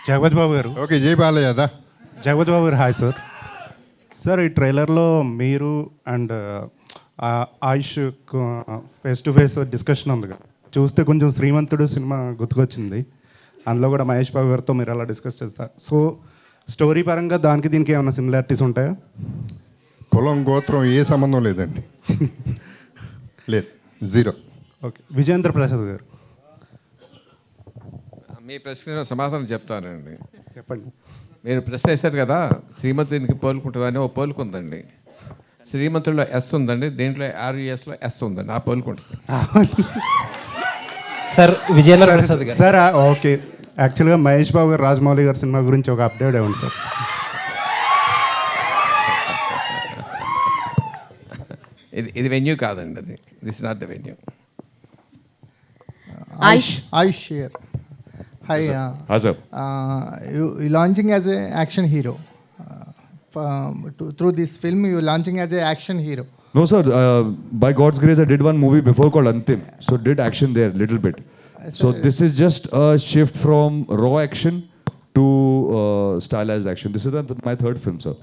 జగపతి బాబు గారు. ఓకే, జై బాలయ్యదా. జగపతి బాబు గారు హాయ్ సార్. సార్ ఈ ట్రైలర్లో మీరు and Ayush face to face discussion ఉంది కదా, చూస్తే కొంచెం శ్రీమంతుడు సినిమా గుర్తుకొచ్చింది. అందులో కూడా మహేష్ బాబు గారితో మీరు అలా డిస్కస్ చేస్తారు. సో స్టోరీ పరంగా దానికి దీనికి ఏమైనా సిమిలారిటీస్ ఉంటాయా? కులం గోత్రం ఏ సంబంధం లేదండి. లేదు, జీరో. ఓకే. విజయేంద్ర ప్రసాద్ గారు మీ ప్రశ్న సమాధానం చెప్తానండి. చెప్పండి. మీరు ప్రశ్న వేశారు కదా, శ్రీమంతునికి పోలుకుంటుందని. ఓ పోలుకుందండి. శ్రీమంతుడిలో ఎస్ ఉందండి, దీంట్లో ఆర్యుఎస్లో ఎస్ ఉందండి. ఆ పోలుకుంటుంది సార్. విజయేంద్ర ప్రసాద్ గారు సార్ ఓకే. యాక్చువల్గా మహేష్ బాబు గారు రాజమౌళి గారి సినిమా గురించి ఒక అప్డేట్ ఇవ్వండి సార్. ఇది వెన్యూ కాదండి, అది this not the venue. Aish here. Hi. You launching as an action hero. Through this film, you launching as an action hero. No, sir. By God's grace, I did one movie before called Antim. So did action there little bit. So this is just a shift from raw action to stylized action. This is my third film, sir.